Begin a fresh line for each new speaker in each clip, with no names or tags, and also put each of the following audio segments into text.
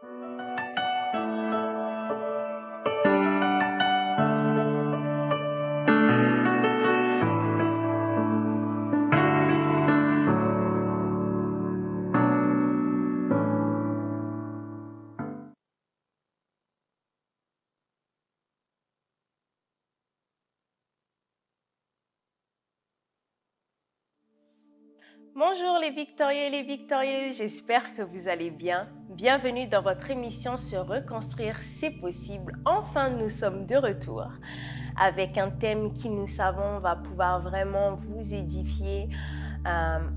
Bonjour les victorieux et les victorieuses, j'espère que vous allez bien. Bienvenue dans votre émission sur Reconstruire, c'est possible. Enfin, nous sommes de retour avec un thème qui, nous savons, va pouvoir vraiment vous édifier,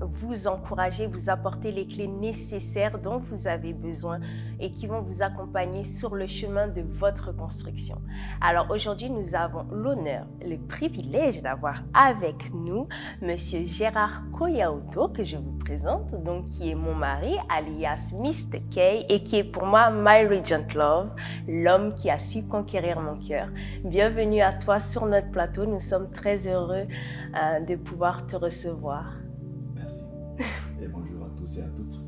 vous encourager, vous apporter les clés nécessaires dont vous avez besoin et qui vont vous accompagner sur le chemin de votre reconstruction. Alors aujourd'hui, nous avons l'honneur, le privilège d'avoir avec nous Monsieur Gérard Koyaoto, que je vous présente, donc qui est mon mari, alias Mr. K, et qui est pour moi My Regent Love, l'homme qui a su conquérir mon cœur. Bienvenue à toi sur notre plateau, nous sommes très heureux de pouvoir te recevoir.
Merci. Et bonjour à tous et à toutes.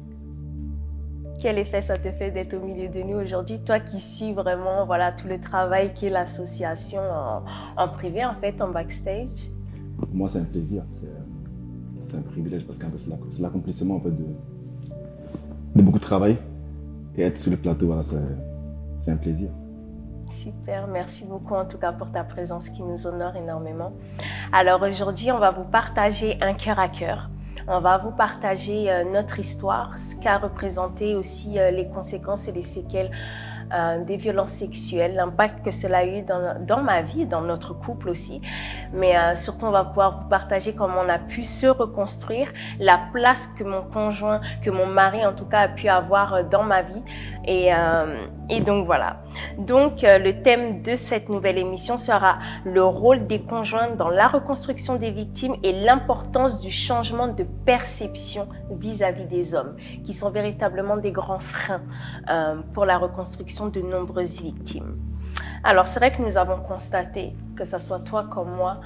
Quel effet ça te fait d'être au milieu de nous aujourd'hui, toi qui suis vraiment voilà, tout le travail qu'est l'association en privé, en fait, en backstage?
Pour moi, c'est un plaisir, c'est un privilège parce que c'est l'accomplissement en fait, de beaucoup de travail. Et être sur le plateau, voilà, c'est un plaisir.
Super, merci beaucoup en tout cas pour ta présence qui nous honore énormément. Alors aujourd'hui, on va vous partager un cœur à cœur. On va vous partager notre histoire, ce qu'a représenté aussi les conséquences et les séquelles des violences sexuelles, l'impact que cela a eu dans ma vie, dans notre couple aussi. Mais surtout, on va pouvoir vous partager comment on a pu se reconstruire, la place que mon conjoint, que mon mari en tout cas a pu avoir dans ma vie. Et donc voilà. Donc le thème de cette nouvelle émission sera le rôle des conjoints dans la reconstruction des victimes et l'importance du changement de perception vis-à-vis des hommes, qui sont véritablement des grands freins pour la reconstruction de nombreuses victimes. Alors c'est vrai que nous avons constaté, que ce soit toi comme moi,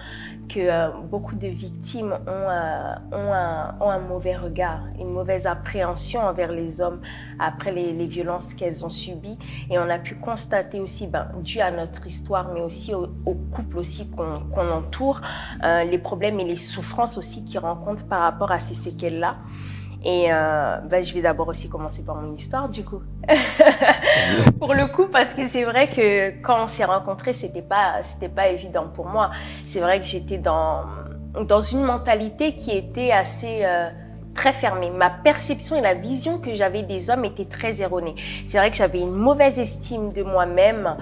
que beaucoup de victimes ont un mauvais regard, une mauvaise appréhension envers les hommes après les violences qu'elles ont subies. Et on a pu constater aussi, dû à notre histoire, mais aussi au couple aussi qu'on entoure, les problèmes et les souffrances aussi qu'ils rencontrent par rapport à ces séquelles-là. Et je vais d'abord aussi commencer par mon histoire du coup. Pour le coup, parce que c'est vrai que quand on s'est rencontrés, c'était pas évident pour moi. C'est vrai que j'étais dans une mentalité qui était assez très fermée. Ma perception et la vision que j'avais des hommes était très erronée. C'est vrai que j'avais une mauvaise estime de moi-même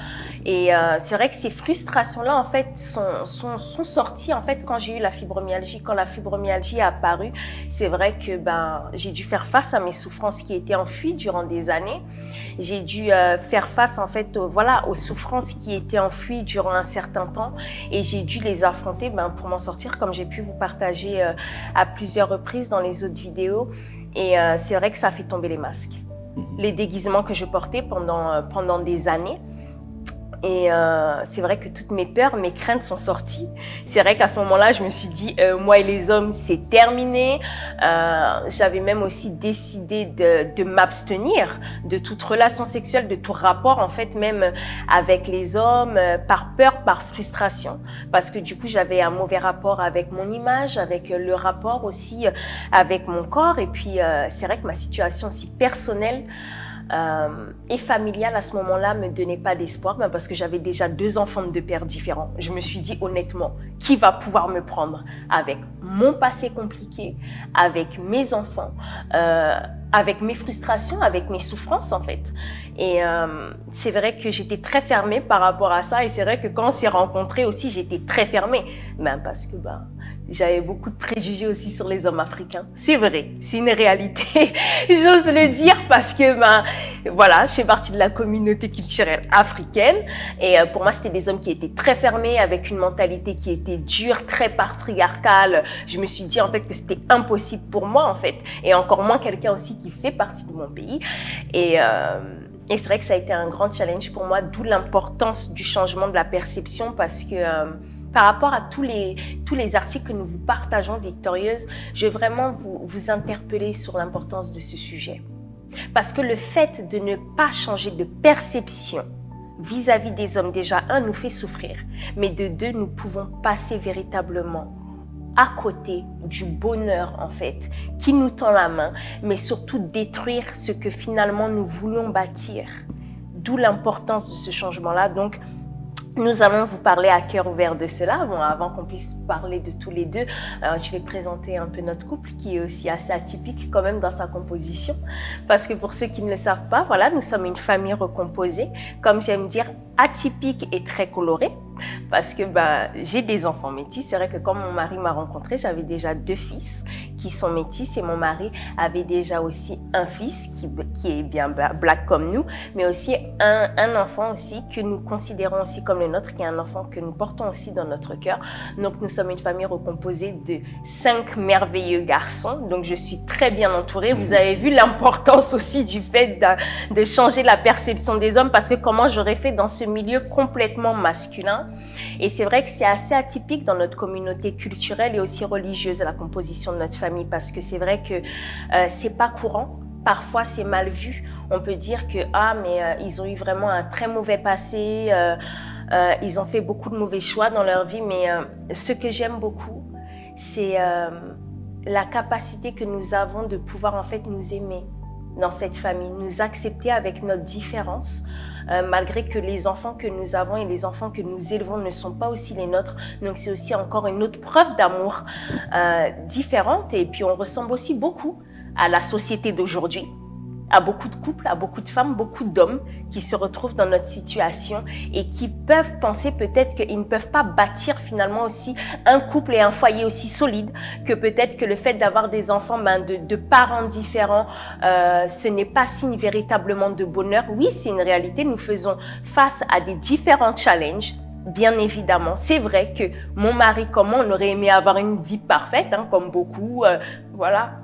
et c'est vrai que ces frustrations-là en fait sont sorties en fait quand j'ai eu la fibromyalgie. Quand la fibromyalgie est apparue, c'est vrai que j'ai dû faire face à mes souffrances qui étaient enfuies durant des années. J'ai dû faire face en fait aux souffrances qui étaient enfouies durant un certain temps et j'ai dû les affronter pour m'en sortir, comme j'ai pu vous partager à plusieurs reprises dans les autres vidéos. Et c'est vrai que ça a fait tomber les masques, les déguisements que je portais pendant des années. Et c'est vrai que toutes mes peurs, mes craintes sont sorties. C'est vrai qu'à ce moment-là, je me suis dit, moi et les hommes, c'est terminé. J'avais même aussi décidé de m'abstenir de toute relation sexuelle, de tout rapport, en fait, même avec les hommes, par peur, par frustration. Parce que du coup, j'avais un mauvais rapport avec mon image, avec le rapport aussi avec mon corps. Et puis, c'est vrai que ma situation aussi personnelle, et familiale à ce moment-là me donnait pas d'espoir, parce que j'avais déjà 2 enfants de 2 pères différents. Je me suis dit honnêtement, qui va pouvoir me prendre avec mon passé compliqué, avec mes enfants, avec mes frustrations, avec mes souffrances en fait. Et c'est vrai que j'étais très fermée par rapport à ça et c'est vrai que quand on s'est rencontrés aussi, j'étais très fermée. Parce que j'avais beaucoup de préjugés aussi sur les hommes africains. C'est vrai, c'est une réalité. J'ose le dire parce que voilà, je fais partie de la communauté culturelle africaine et pour moi, c'était des hommes qui étaient très fermés avec une mentalité qui était dure, très patriarcale. Je me suis dit en fait que c'était impossible pour moi en fait et encore moins quelqu'un aussi qui fait partie de mon pays. Et c'est vrai que ça a été un grand challenge pour moi, d'où l'importance du changement de la perception parce que par rapport à tous les articles que nous vous partageons, Victorieuse, je veux vraiment vous interpeller sur l'importance de ce sujet. Parce que le fait de ne pas changer de perception vis-à-vis des hommes, déjà, un, nous fait souffrir, mais de deux, nous pouvons passer véritablement à côté du bonheur, en fait, qui nous tend la main, mais surtout détruire ce que finalement nous voulons bâtir. D'où l'importance de ce changement-là. Donc, nous allons vous parler à cœur ouvert de cela. Bon, avant qu'on puisse parler de tous les deux, je vais présenter un peu notre couple qui est aussi assez atypique quand même dans sa composition. Parce que pour ceux qui ne le savent pas, voilà, nous sommes une famille recomposée. Comme j'aime dire, atypique et très colorée. Parce que j'ai des enfants métis. C'est vrai que quand mon mari m'a rencontrée, j'avais déjà 2 fils qui sont métis et mon mari avait déjà aussi un fils qui est bien black comme nous, mais aussi un enfant aussi que nous considérons aussi comme le nôtre, qui est un enfant que nous portons aussi dans notre cœur. Donc nous sommes une famille recomposée de 5 merveilleux garçons. Donc je suis très bien entourée. Vous avez vu l'importance aussi du fait de changer la perception des hommes, parce que comment j'aurais fait dans ce milieu complètement masculin. Et c'est vrai que c'est assez atypique dans notre communauté culturelle et aussi religieuse, la composition de notre famille, parce que c'est vrai que c'est pas courant. Parfois, c'est mal vu. On peut dire que ils ont eu vraiment un très mauvais passé, ils ont fait beaucoup de mauvais choix dans leur vie, mais ce que j'aime beaucoup, c'est la capacité que nous avons de pouvoir en fait nous aimer dans cette famille, nous accepter avec notre différence, malgré que les enfants que nous avons et les enfants que nous élevons ne sont pas aussi les nôtres. Donc c'est aussi encore une autre preuve d'amour différente. Et puis on ressemble aussi beaucoup à la société d'aujourd'hui, à beaucoup de couples, à beaucoup de femmes, beaucoup d'hommes qui se retrouvent dans notre situation et qui peuvent penser peut-être qu'ils ne peuvent pas bâtir finalement aussi un couple et un foyer aussi solide, que peut-être que le fait d'avoir des enfants de parents différents, ce n'est pas signe véritablement de bonheur. Oui, c'est une réalité, nous faisons face à des différents challenges. Bien évidemment, c'est vrai que mon mari comme moi, on aurait aimé avoir une vie parfaite, comme beaucoup, voilà.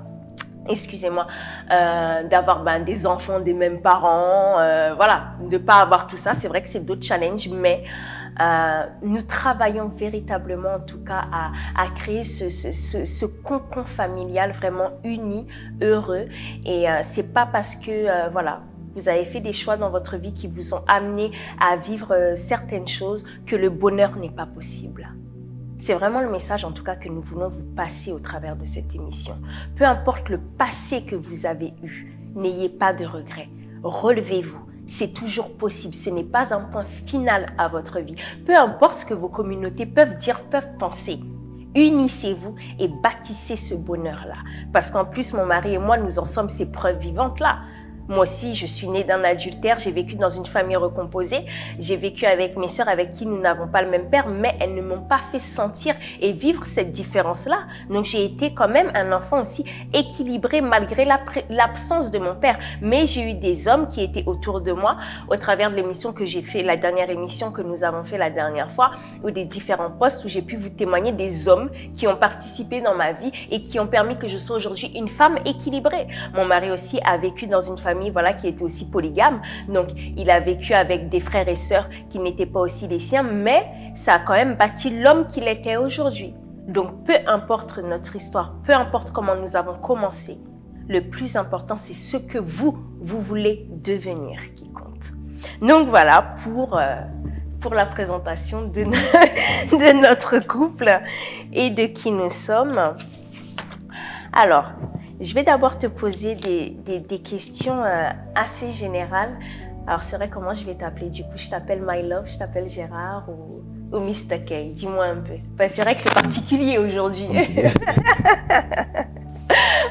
Excusez-moi, d'avoir des enfants des mêmes parents, voilà, de pas avoir tout ça. C'est vrai que c'est d'autres challenges, mais nous travaillons véritablement en tout cas à créer ce cocon familial vraiment uni, heureux. Et c'est pas parce que voilà, vous avez fait des choix dans votre vie qui vous ont amené à vivre certaines choses que le bonheur n'est pas possible. C'est vraiment le message en tout cas que nous voulons vous passer au travers de cette émission. Peu importe le passé que vous avez eu, n'ayez pas de regrets. Relevez-vous. C'est toujours possible. Ce n'est pas un point final à votre vie. Peu importe ce que vos communautés peuvent dire, peuvent penser. Unissez-vous et bâtissez ce bonheur-là. Parce qu'en plus, mon mari et moi, nous en sommes ces preuves vivantes-là. Moi aussi, je suis née d'un adultère, j'ai vécu dans une famille recomposée, j'ai vécu avec mes sœurs avec qui nous n'avons pas le même père, mais elles ne m'ont pas fait sentir et vivre cette différence-là. Donc, j'ai été quand même un enfant aussi équilibré malgré l'absence de mon père. Mais j'ai eu des hommes qui étaient autour de moi au travers de l'émission que j'ai fait, la dernière émission que nous avons fait la dernière fois, ou des différents postes où j'ai pu vous témoigner des hommes qui ont participé dans ma vie et qui ont permis que je sois aujourd'hui une femme équilibrée. Mon mari aussi a vécu dans une famille voilà, qui était aussi polygame. Donc, il a vécu avec des frères et sœurs qui n'étaient pas aussi les siens, mais ça a quand même bâti l'homme qu'il était aujourd'hui. Donc, peu importe notre histoire, peu importe comment nous avons commencé, le plus important, c'est ce que vous voulez devenir qui compte. Donc, voilà pour la présentation de notre couple et de qui nous sommes. Alors, je vais d'abord te poser des questions assez générales. Alors, c'est vrai comment je vais t'appeler. Du coup, je t'appelle My Love, je t'appelle Gérard ou Mr. K. Dis-moi un peu. C'est vrai que c'est particulier aujourd'hui.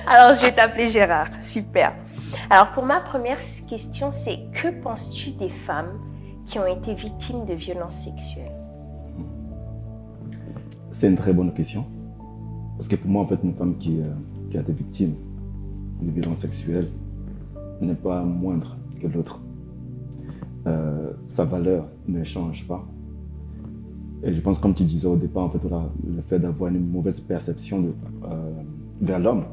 Alors, je vais t'appeler Gérard. Super. Alors, pour ma première question, c'est que penses-tu des femmes qui ont été victimes de violences sexuelles?
C'est une très bonne question. Parce que pour moi, en fait, une femme qui a été victime de violences sexuelles n'est pas moindre que l'autre. Sa valeur ne change pas. Et je pense, comme tu disais au départ, en fait, voilà, le fait d'avoir une mauvaise perception vers l'homme,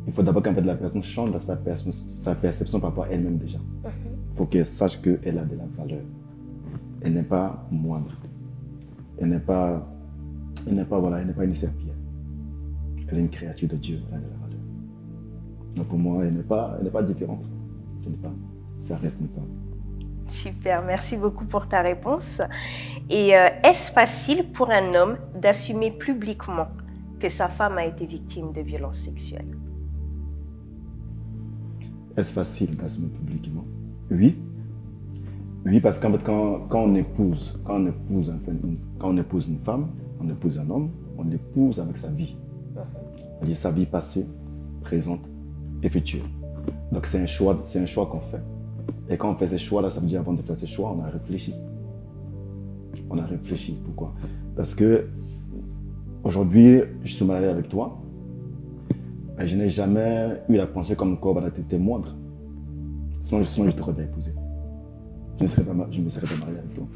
il faut d'abord qu'en fait, la personne change sa perception par rapport à elle-même déjà. Il faut qu'elle sache qu'elle a de la valeur. Elle n'est pas moindre. Elle n'est pas une serpillère. Elle est une créature de Dieu, elle a de la valeur. Donc pour moi, elle n'est pas différente. une femme. Ça reste une femme.
Super, merci beaucoup pour ta réponse. Et est-ce facile pour un homme d'assumer publiquement que sa femme a été victime de violences sexuelles?
Est-ce facile d'assumer publiquement? Oui. Oui, parce qu'en fait, quand on épouse une femme, on épouse un homme, on l'épouse avec sa vie. C'est-à-dire sa vie passée, présente et future. Donc c'est un choix qu'on fait. Et quand on fait ces choix-là, ça veut dire avant de faire ces choix, on a réfléchi. On a réfléchi. Pourquoi? Parce que aujourd'hui, je suis marié avec toi, mais je n'ai jamais eu la pensée comme quoi voilà, tu étais moindre. Sinon, je t'aurais pas épousé. Je ne me serais pas marié avec toi.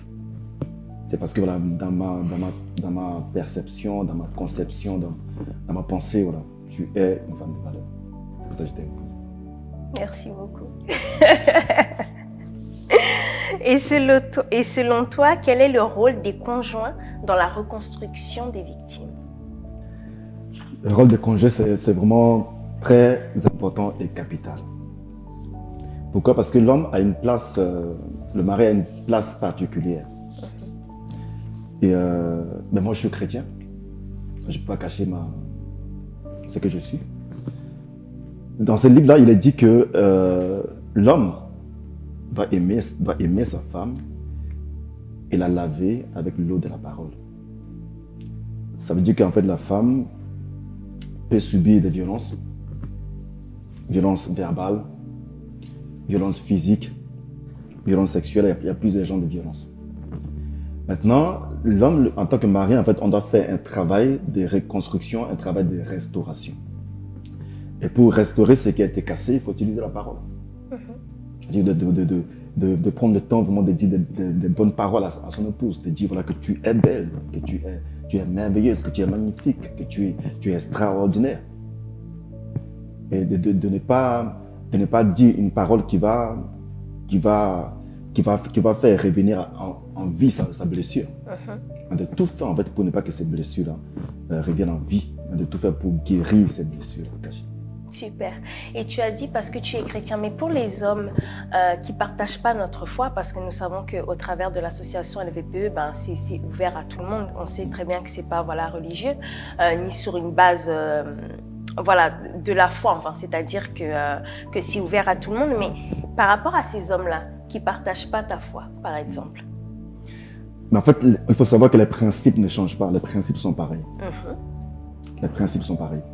C'est parce que voilà, dans ma perception, dans ma conception, dans ma pensée, voilà, tu es une femme de valeur. C'est pour ça que je t'ai épousé.
Merci beaucoup. Et selon toi, quel est le rôle des conjoints dans la reconstruction des victimes?
Le rôle des conjoints, c'est vraiment très important et capital. Pourquoi? Parce que l'homme a une place, le mari a une place particulière. Et ben moi, je suis chrétien. Je ne peux pas cacher ce que je suis. Dans ce livre-là, il est dit que l'homme doit aimer sa femme et la laver avec l'eau de la parole. Ça veut dire qu'en fait, la femme peut subir des violences verbales, violences physiques, violences sexuelles, il y a plusieurs genres de violences. Maintenant, l'homme, en tant que mari, en fait, on doit faire un travail de reconstruction, un travail de restauration. Et pour restaurer ce qui a été cassé, il faut utiliser la parole. C'est-à-dire de prendre le temps vraiment de dire des bonnes paroles à son épouse, de dire voilà, que tu es belle, que tu es merveilleuse, que tu es magnifique, que tu es extraordinaire. Et de ne pas dire une parole qui va faire revenir en vie sa blessure. De tout faire en fait pour ne pas que ces blessures-là reviennent en vie, de tout faire pour guérir ces blessures cachées.
Super. Et tu as dit parce que tu es chrétien, mais pour les hommes qui ne partagent pas notre foi, parce que nous savons qu'au travers de l'association LVPE, ben, c'est ouvert à tout le monde. On sait très bien que ce n'est pas voilà, religieux, ni sur une base voilà, de la foi, enfin, c'est-à-dire que c'est ouvert à tout le monde. Mais par rapport à ces hommes-là qui ne partagent pas ta foi, par exemple.
Mais en fait, il faut savoir que les principes ne changent pas. Les principes sont pareils. Les principes sont pareils.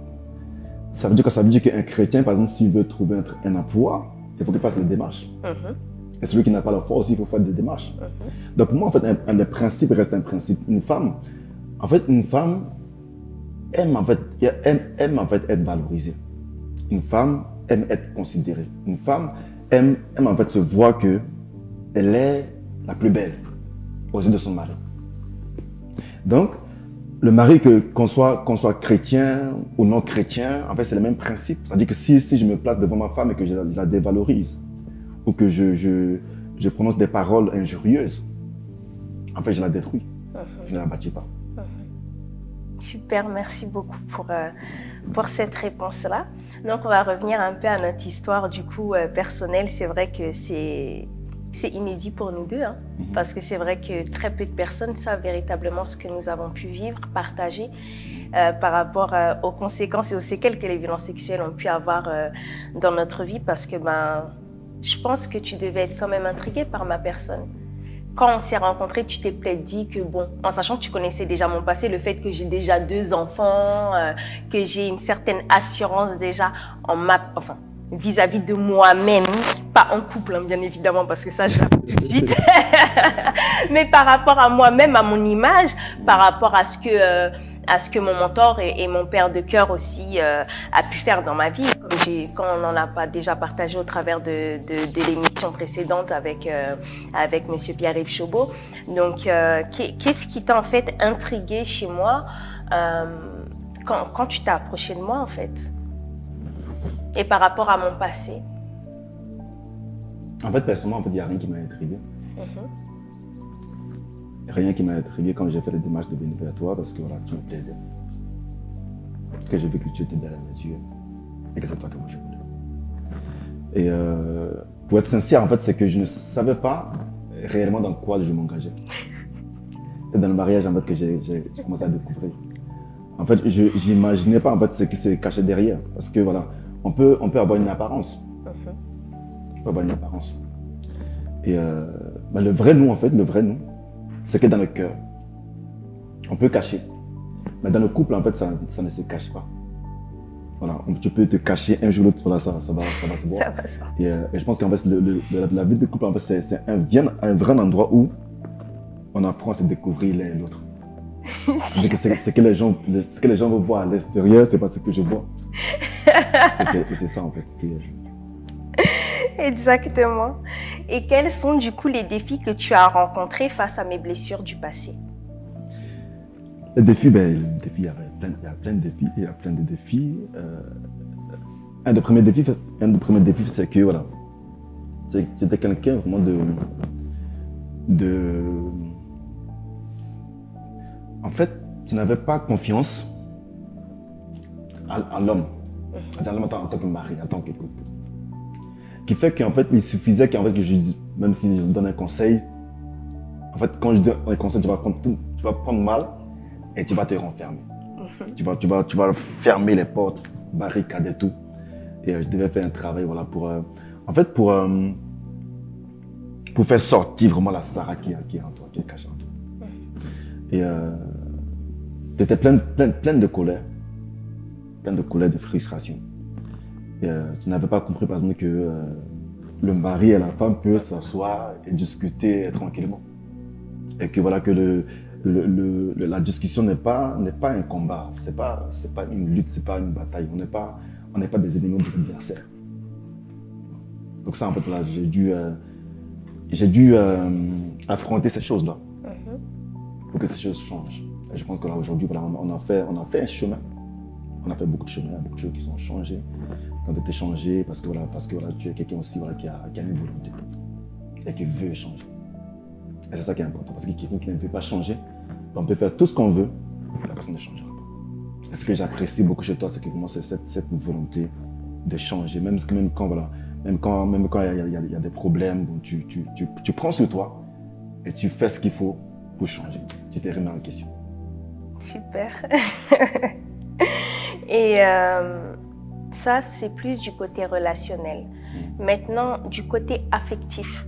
Ça veut dire qu'un chrétien, par exemple, s'il veut trouver un emploi, il faut qu'il fasse les démarches. Et celui qui n'a pas la foi aussi, il faut faire des démarches. Donc pour moi, en fait, un principe reste un principe. Une femme aime en fait être valorisée. Une femme aime être considérée. Une femme aime en fait se voir qu'elle est la plus belle aux yeux de son mari. Donc, le mari, qu'on soit chrétien ou non chrétien, en fait, c'est le même principe. C'est-à-dire que si je me place devant ma femme et que je la dévalorise, ou que je prononce des paroles injurieuses, en fait, je la détruis. Je ne la bâtis pas.
Super, merci beaucoup pour cette réponse-là. Donc, on va revenir un peu à notre histoire du coup personnelle. C'est vrai que c'est inédit pour nous deux, hein, parce que c'est vrai que très peu de personnes savent véritablement ce que nous avons pu vivre, partager par rapport aux conséquences et aux séquelles que les violences sexuelles ont pu avoir dans notre vie, parce que je pense que tu devais être quand même intrigué par ma personne. Quand on s'est rencontrés, tu t'es peut-être dit que bon, en sachant que tu connaissais déjà mon passé, le fait que j'ai déjà 2 enfants, que j'ai une certaine assurance déjà vis-à-vis de moi-même, pas en couple hein, bien évidemment, parce que ça je l'apprends tout de suite, mais par rapport à moi-même, à mon image, par rapport à ce que mon mentor et mon père de cœur aussi a pu faire dans ma vie, comme on en a pas déjà partagé au travers de l'émission précédente avec Monsieur Pierre-Yves Chaubeau. Donc, qu'est-ce qui t'a en fait intrigué chez moi quand tu t'es approché de moi en fait, et par rapport à mon passé?
En fait, personnellement, il n'y a rien qui m'a intrigué. Rien qui m'a intrigué quand j'ai fait les démarches de venir vers toi, parce que voilà, tu me plaisais. Que j'ai vu que tu étais belle à mes yeux et que c'est toi que moi je voulais. Et Pour être sincère, en fait, c'est que je ne savais pas réellement dans quoi je m'engageais. C'est dans le mariage, en fait, que j'ai commencé à découvrir. En fait, je n'imaginais pas, en fait, ce qui se cachait derrière. Parce que, voilà, on peut avoir une apparence. On peut avoir une apparence. Et le vrai nous, en fait, le vrai nous, c'est que dans le cœur, on peut cacher. Mais dans le couple, en fait, ça ne se cache pas. Voilà, tu peux te cacher un jour ou l'autre, voilà, ça va se voir.
Ça va sortir.
Et je pense qu'en fait, la vie de couple, en fait, c'est un vrai endroit où on apprend à se découvrir l'un et l'autre. Ce que les gens veulent voir à l'extérieur, c'est pas ce que je vois. Et c'est ça, en fait.
Exactement. Et quels sont du coup les défis que tu as rencontrés face à mes blessures du passé?
Les défis, il y a plein de défis. Il y a plein de défis. Un des premiers défis, c'est que voilà, j'étais quelqu'un vraiment En fait, tu n'avais pas confiance en l'homme, en tant que mari, en tant qu'époux. Qui fait qu'en fait, il suffisait que je dise, même si je donne un conseil, en fait, quand je donne un conseil, tu vas prendre mal et tu vas te renfermer. Tu vas fermer les portes, barricader tout. Et je devais faire un travail, voilà, pour faire sortir vraiment la Sarah qui est en toi, qui est cachée en toi. Et tu étais plein de colère, de frustration. Et tu n'avais pas compris, par exemple, que le mari et la femme peuvent s'asseoir et discuter tranquillement. Et que voilà, que la discussion n'est pas un combat, c'est pas une lutte, c'est pas une bataille. On n'est pas des ennemis, des adversaires. Donc ça, en fait, là, j'ai dû affronter ces choses-là pour que ces choses changent. Et je pense que là, aujourd'hui, voilà, on a fait un chemin. On a fait beaucoup de chemin, beaucoup de choses qui ont changé, qui ont été changées parce que tu es quelqu'un aussi, voilà, qui a une volonté et qui veut changer. Et c'est ça qui est important, parce que quelqu'un qui ne veut pas changer, on peut faire tout ce qu'on veut, la personne ne changera pas. Et ce que j'apprécie beaucoup chez toi, c'est que vraiment c'est cette volonté de changer, même quand il y a des problèmes, bon, tu prends sur toi et tu fais ce qu'il faut pour changer. Tu te remets en question.
Super. Et ça, c'est plus du côté relationnel. Maintenant, du côté affectif,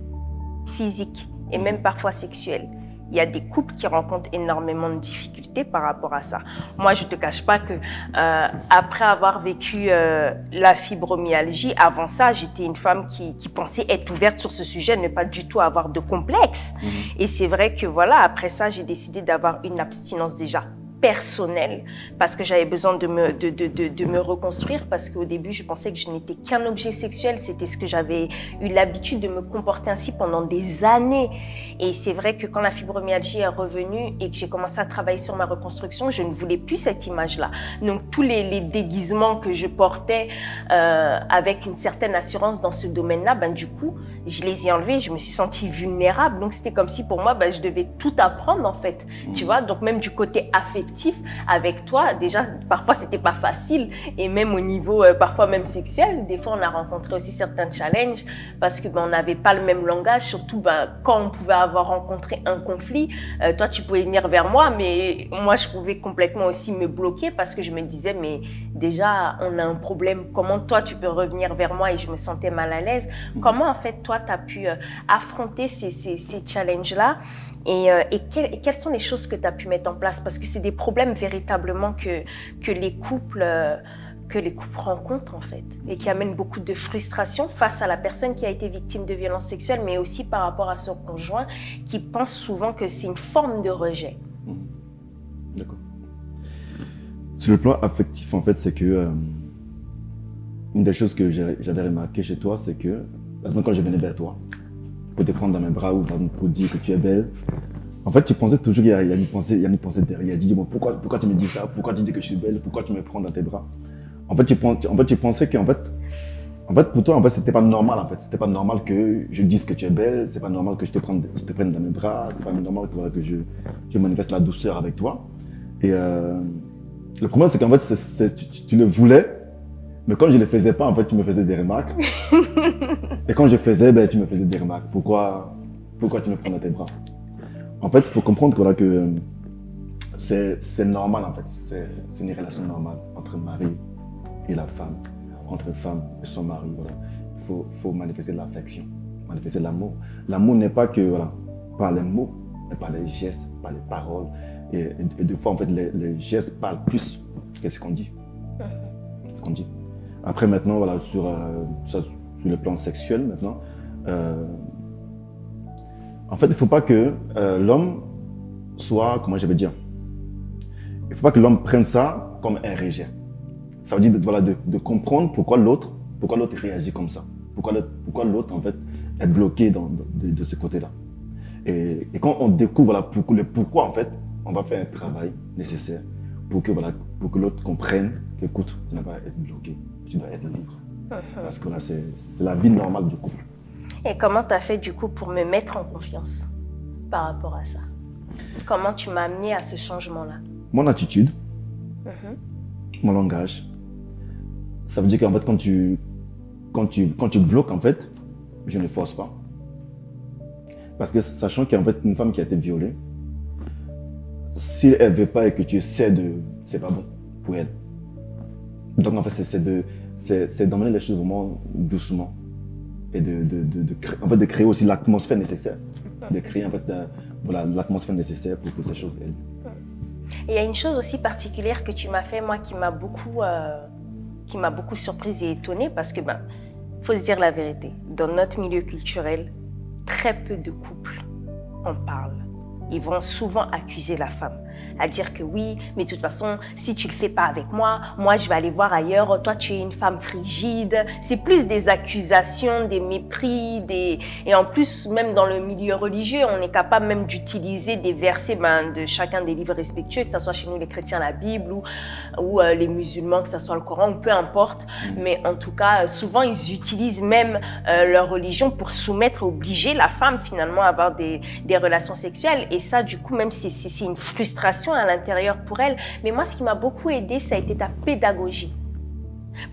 physique et même parfois sexuel, il y a des couples qui rencontrent énormément de difficultés par rapport à ça. Moi, je ne te cache pas que après avoir vécu la fibromyalgie, avant ça, j'étais une femme qui pensait être ouverte sur ce sujet, ne pas du tout avoir de complexe. Et c'est vrai que voilà, après ça, j'ai décidé d'avoir une abstinence déjà personnelle parce que j'avais besoin de me reconstruire, parce qu'au début je pensais que je n'étais qu'un objet sexuel, c'était ce que j'avais eu l'habitude de me comporter ainsi pendant des années. Et c'est vrai que quand la fibromyalgie est revenue et que j'ai commencé à travailler sur ma reconstruction, je ne voulais plus cette image-là. Donc tous les déguisements que je portais avec une certaine assurance dans ce domaine-là, du coup je les ai enlevés, je me suis sentie vulnérable. Donc c'était comme si pour moi je devais tout apprendre en fait, tu vois. Donc même du côté affectif avec toi, déjà parfois c'était pas facile, et même au niveau parfois même sexuel, des fois on a rencontré aussi certains challenges parce que on n'avait pas le même langage, surtout quand on pouvait avoir rencontré un conflit, toi tu pouvais venir vers moi, mais moi je pouvais complètement aussi me bloquer parce que je me disais mais déjà on a un problème, comment toi tu peux revenir vers moi, et je me sentais mal à l'aise. Comment en fait toi tu as pu affronter ces challenges là, et quelles sont les choses que tu as pu mettre en place, parce que c'est des problèmes véritablement que les couples rencontrent en fait, et qui amènent beaucoup de frustration face à la personne qui a été victime de violences sexuelles, mais aussi par rapport à son conjoint qui pense souvent que c'est une forme de rejet.
D'accord. Sur le plan affectif, en fait, c'est que une des choses que j'avais remarqué chez toi, c'est que quand je venais vers toi pour te prendre dans mes bras ou pour dire que tu es belle, en fait, tu pensais toujours qu'il y a une pensée derrière. Tu dis, bon, pourquoi tu me dis ça? Pourquoi tu dis que je suis belle? Pourquoi tu me prends dans tes bras? En fait, tu pensais qu'en fait, pour toi, en fait, c'était pas normal, en fait. C'était pas normal que je dise que tu es belle. C'est pas normal que je te prenne dans mes bras. C'est pas normal que je manifeste la douceur avec toi. Et le problème, c'est qu'en fait, tu le voulais, Mais quand je ne le faisais pas, en fait, tu me faisais des remarques. Et quand je faisais, ben, tu me faisais des remarques. Pourquoi tu me prends dans tes bras? En fait, il faut comprendre que, voilà, que c'est normal, en fait. C'est une relation normale entre mari et la femme, entre femme et son mari. Voilà. Il faut manifester l'affection, manifester l'amour. L'amour n'est pas que voilà, par les mots, mais par les gestes, par les paroles. Et des fois, en fait, les gestes parlent plus que ce qu'on dit. Ce qu'on dit. Après, maintenant, voilà, sur le plan sexuel, maintenant, en fait, il ne faut pas que l'homme soit, comment je vais dire, il ne faut pas que l'homme prenne ça comme un rejet. Ça veut dire voilà, de comprendre pourquoi l'autre réagit comme ça. Pourquoi l'autre, en fait, est bloqué de ce côté-là. Et quand on découvre voilà, le pourquoi, en fait, on va faire un travail nécessaire pour que l'autre comprenne qu'écoute, tu n'as pas à être bloqué, tu dois être libre. Parce que là, c'est la vie normale du couple.
Et comment tu as fait du coup pour me mettre en confiance par rapport à ça? Comment tu m'as amené à ce changement-là?
Mon attitude, mon langage, ça veut dire qu'en fait, quand tu bloques, en fait, je ne force pas. Parce que sachant qu'en fait, une femme qui a été violée, si elle ne veut pas et que tu essaies c'est pas bon pour elle. Donc en fait, c'est d'emmener les choses vraiment doucement et de créer aussi l'atmosphère nécessaire. De créer en fait voilà, l'atmosphère nécessaire pour que ces choses aient lieu.
Et il y a une chose aussi particulière que tu m'as fait, moi, qui m'a beaucoup surprise et étonnée, parce que, faut se dire la vérité, dans notre milieu culturel, très peu de couples en parlent. Ils vont souvent accuser la femme, à dire que oui, mais de toute façon, si tu ne le fais pas avec moi, moi je vais aller voir ailleurs, toi tu es une femme frigide. C'est plus des accusations, des mépris, et en plus, même dans le milieu religieux, on est capable même d'utiliser des versets de chacun des livres respectueux, que ce soit chez nous les chrétiens la Bible ou les musulmans, que ce soit le Coran, ou peu importe. Mais en tout cas, souvent ils utilisent même leur religion pour soumettre, obliger la femme finalement à avoir des relations sexuelles. Et ça, du coup, même si c'est une frustration à l'intérieur pour elle. Mais moi, ce qui m'a beaucoup aidé, ça a été ta pédagogie.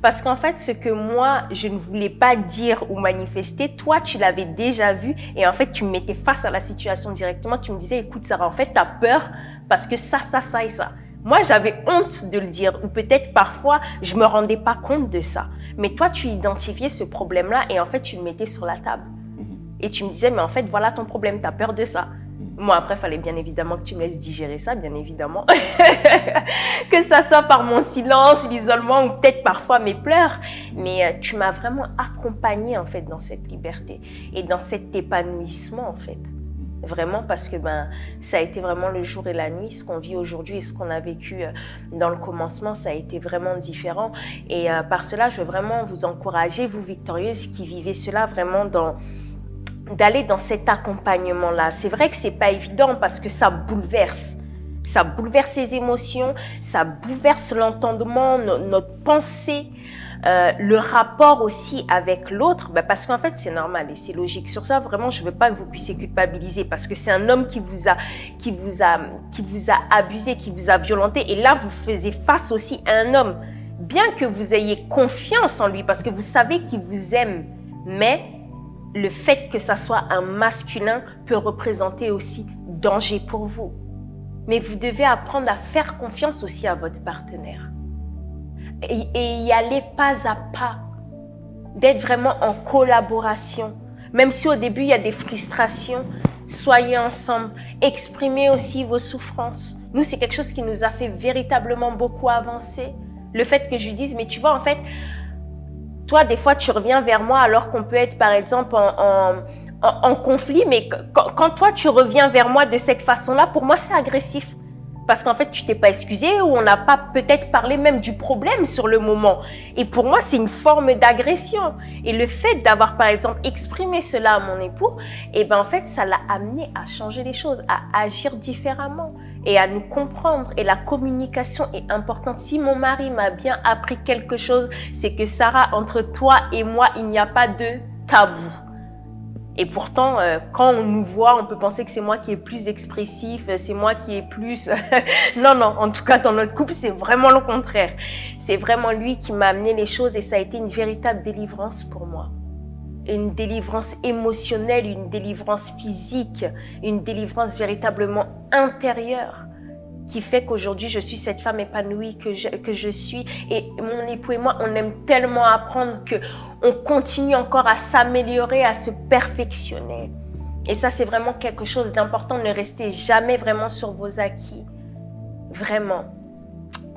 Parce qu'en fait, ce que moi, je ne voulais pas dire ou manifester, toi, tu l'avais déjà vu. Et en fait, tu me mettais face à la situation directement. Tu me disais, écoute, Sarah, en fait, tu as peur parce que ça et ça. Moi, j'avais honte de le dire. Ou peut-être parfois, je ne me rendais pas compte de ça. Mais toi, tu identifiais ce problème-là et en fait, tu le mettais sur la table. Et tu me disais, mais en fait, voilà ton problème, tu as peur de ça. Moi, après, il fallait bien évidemment que tu me laisses digérer ça, bien évidemment. Que ça soit par mon silence, l'isolement ou peut-être parfois mes pleurs. Mais tu m'as vraiment accompagnée, en fait, dans cette liberté et dans cet épanouissement, en fait. Vraiment, parce que ça a été vraiment le jour et la nuit. Ce qu'on vit aujourd'hui et ce qu'on a vécu dans le commencement, ça a été vraiment différent. Et par cela, je veux vraiment vous encourager, vous victorieuses qui vivez cela vraiment d'aller dans cet accompagnement-là. C'est vrai que c'est pas évident parce que ça bouleverse. Ça bouleverse les émotions, ça bouleverse l'entendement, notre pensée, le rapport aussi avec l'autre. Parce qu'en fait, c'est normal et c'est logique. Sur ça, vraiment, je veux pas que vous puissiez culpabiliser parce que c'est un homme qui vous a abusé, qui vous a violenté. Et là, vous faisiez face aussi à un homme. Bien que vous ayez confiance en lui parce que vous savez qu'il vous aime, mais le fait que ça soit un masculin peut représenter aussi danger pour vous. Mais vous devez apprendre à faire confiance aussi à votre partenaire. Et y aller pas à pas. D'être vraiment en collaboration. Même si au début, il y a des frustrations, soyez ensemble. Exprimez aussi vos souffrances. Nous, c'est quelque chose qui nous a fait véritablement beaucoup avancer. Le fait que je lui dise, mais tu vois, en fait, toi, des fois, tu reviens vers moi alors qu'on peut être, par exemple, en conflit. Mais quand toi, tu reviens vers moi de cette façon-là, pour moi, c'est agressif. Parce qu'en fait, tu t'es pas excusé ou on n'a pas peut-être parlé même du problème sur le moment. Et pour moi, c'est une forme d'agression. Et le fait d'avoir, par exemple, exprimé cela à mon époux, en fait, ça l'a amené à changer les choses, à agir différemment et à nous comprendre. Et la communication est importante. Si mon mari m'a bien appris quelque chose, c'est que Sarah, entre toi et moi, il n'y a pas de tabou. Et pourtant, quand on nous voit, on peut penser que c'est moi qui est plus expressif, c'est moi qui est plus... Non, non, en tout cas, dans notre couple, c'est vraiment le contraire. C'est vraiment lui qui m'a amené les choses et ça a été une véritable délivrance pour moi. Une délivrance émotionnelle, une délivrance physique, une délivrance véritablement intérieure qui fait qu'aujourd'hui, je suis cette femme épanouie que je suis. Et mon époux et moi, on aime tellement apprendre qu'on continue encore à s'améliorer, à se perfectionner. Et ça, c'est vraiment quelque chose d'important. Ne restez jamais vraiment sur vos acquis. Vraiment.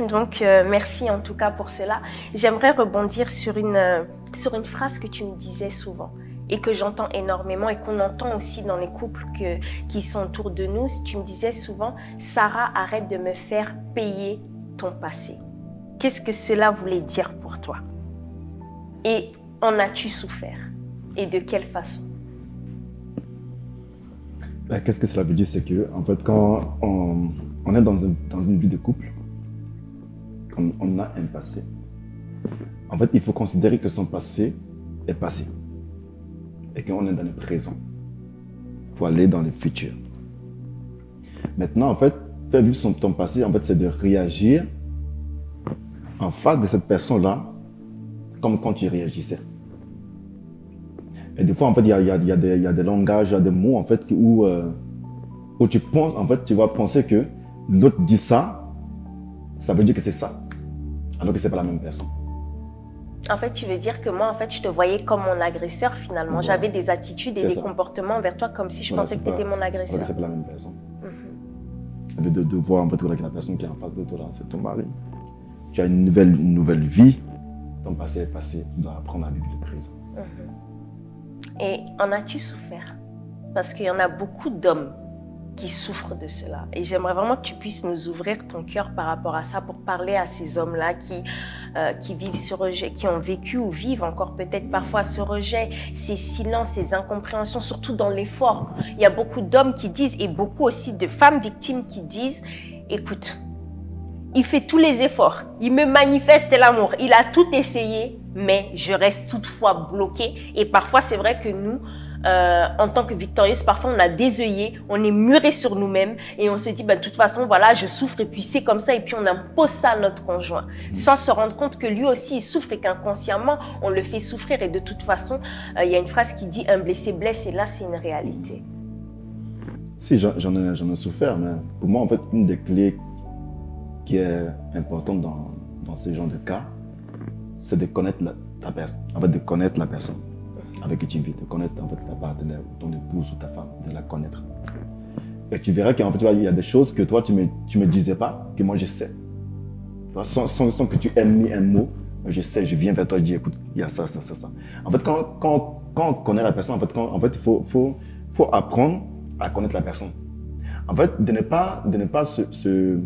Donc, merci en tout cas pour cela. J'aimerais rebondir sur une phrase que tu me disais souvent et que j'entends énormément et qu'on entend aussi dans les couples qui sont autour de nous. Tu me disais souvent, Sarah, arrête de me faire payer ton passé. Qu'est-ce que cela voulait dire pour toi? Et en as-tu souffert? Et de quelle façon?
Qu'est-ce que cela veut dire? C'est que, en fait, quand on est dans une vie de couple, quand on a un passé, en fait, il faut considérer que son passé est passé et qu'on est dans le présent pour aller dans le futur. Maintenant, en fait, faire vivre ton passé, en fait, c'est de réagir en face de cette personne-là comme quand tu réagissais. Et des fois, en fait, il y a des langages, il y a des mots, en fait, où tu penses, en fait, tu vas penser que l'autre dit ça, ça veut dire que c'est ça, alors que c'est pas la même personne.
En fait, tu veux dire que moi, en fait, je te voyais comme mon agresseur finalement. Voilà. J'avais des attitudes et des comportements envers toi comme si je pensais que tu étais mon agresseur.
Alors que c'est pas la même personne. De voir, en fait, que la personne qui est en face de toi, c'est ton mari. Tu as une nouvelle vie. Ton passé est passé. Tu dois apprendre à vivre le présent.
Et en as-tu souffert? Parce qu'il y en a beaucoup d'hommes qui souffrent de cela. Et j'aimerais vraiment que tu puisses nous ouvrir ton cœur par rapport à ça pour parler à ces hommes-là qui vivent ce rejet, qui ont vécu ou vivent encore peut-être parfois ce rejet, ces silences, ces incompréhensions, surtout dans l'effort. Il y a beaucoup d'hommes qui disent, et beaucoup aussi de femmes victimes qui disent, écoute, il fait tous les efforts, il me manifeste l'amour, il a tout essayé, mais je reste toutefois bloquée. Et parfois, c'est vrai que nous, en tant que victorieuses, parfois on a désœuillé, on est muré sur nous-mêmes et on se dit, bah, de toute façon, voilà, je souffre et puis c'est comme ça et puis on impose ça à notre conjoint sans se rendre compte que lui aussi il souffre et qu'inconsciemment on le fait souffrir. Et de toute façon, il y a une phrase qui dit, un blessé blesse, et là c'est une réalité.
Si, j'en ai souffert, mais pour moi, en fait, une des clés qui est importante dans ce genre de cas, c'est de connaître ta personne, en fait, de connaître la personne avec qui tu vis, de connaître en fait, ta partenaire, ton épouse ou ta femme, de la connaître. Et tu verras qu'en fait, il y a des choses que toi, tu me disais pas, que moi, je sais. Sans que tu aies mis un mot, je sais, je viens vers toi et je dis, écoute, il y a ça, ça, ça, ça. En fait, quand on connaît la personne, en fait, il faut apprendre à connaître la personne. En fait, de ne pas se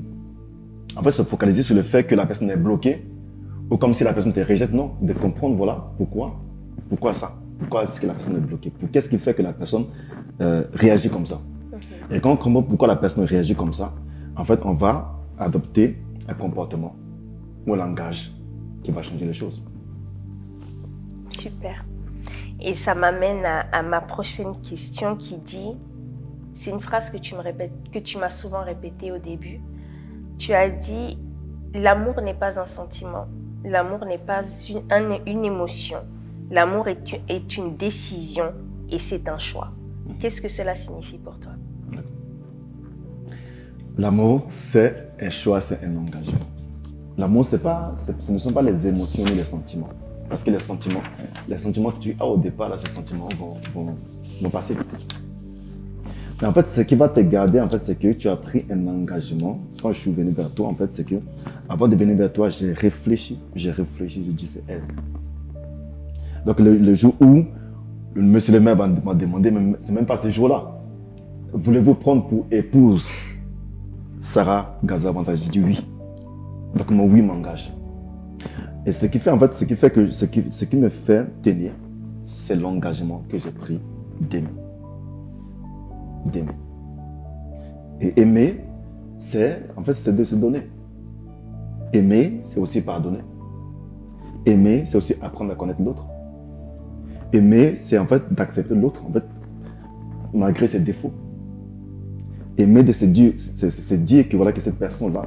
focaliser sur le fait que la personne est bloquée ou comme si la personne te rejette, non. De comprendre, voilà, pourquoi ça. Pourquoi est-ce que la personne est bloquée? Qu'est-ce qui fait que la personne réagit comme ça? Et quand on comprend pourquoi la personne réagit comme ça, en fait, on va adopter un comportement ou un langage qui va changer les choses.
Super. Et ça m'amène à ma prochaine question qui dit, c'est une phrase que tu m'as souvent répétée au début. Tu as dit, l'amour n'est pas un sentiment, l'amour n'est pas une émotion. L'amour est une décision et c'est un choix. Qu'est-ce que cela signifie pour toi?
L'amour, c'est un choix, c'est un engagement. L'amour, ce ne sont pas les émotions ni les sentiments. Parce que les sentiments que tu as au départ, là, ces sentiments vont passer. Mais en fait, ce qui va te garder, en fait, c'est que tu as pris un engagement. Quand je suis venu vers toi, en fait, c'est que avant de venir vers toi, j'ai réfléchi, je dis c'est elle. Donc, le jour où le monsieur le maire m'a demandé, c'est même pas ce jour-là, voulez-vous prendre pour épouse Sarah Gaza-Vanza? J'ai dit oui. Donc, mon oui m'engage. Et ce qui me fait tenir, c'est l'engagement que j'ai pris d'aimer. Et aimer, c'est de se donner. Aimer, c'est aussi pardonner. Aimer, c'est aussi apprendre à connaître l'autre. Aimer, c'est en fait d'accepter l'autre, en fait, malgré ses défauts. Aimer, c'est dire que, voilà, que cette personne-là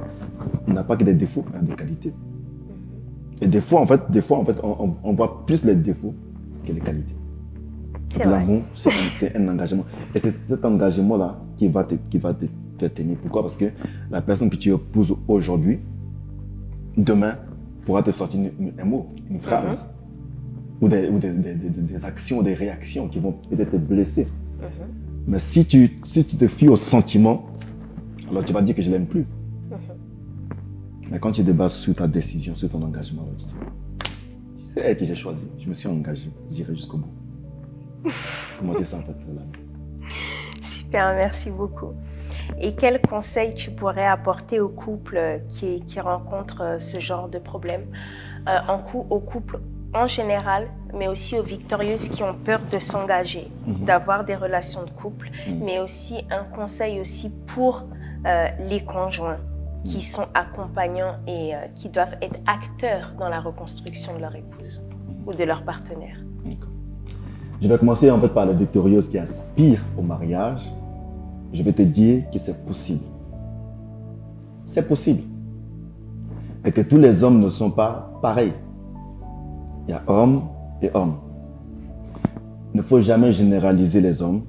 n'a pas que des défauts, mais des qualités. Et des fois, en fait, on voit plus les défauts que les qualités. L'amour, c'est un engagement. Et c'est cet engagement-là qui va te faire t'aimer. Pourquoi? Parce que la personne que tu épouses aujourd'hui, demain, pourra te sortir un mot, une phrase, ou des actions, des réactions qui vont peut-être te blesser. Mais si tu te fies aux sentiments, alors tu vas dire que je ne l'aime plus. Mais quand tu te bases sur ta décision, sur ton engagement, alors tu dis, c'est elle que j'ai choisi, je me suis engagé, j'irai jusqu'au bout. Moi, c'est ça en fait.
Super, merci beaucoup. Et quels conseils tu pourrais apporter aux couples qui rencontrent ce genre de problème, aux couples en général, mais aussi aux victorieuses qui ont peur de s'engager, d'avoir des relations de couple, mais aussi un conseil aussi pour les conjoints qui sont accompagnants et qui doivent être acteurs dans la reconstruction de leur épouse ou de leur partenaire.
Je vais commencer en fait par les victorieuses qui aspirent au mariage. Je vais te dire que c'est possible. C'est possible. Et que tous les hommes ne sont pas pareils. Il y a hommes et hommes. Il ne faut jamais généraliser les hommes.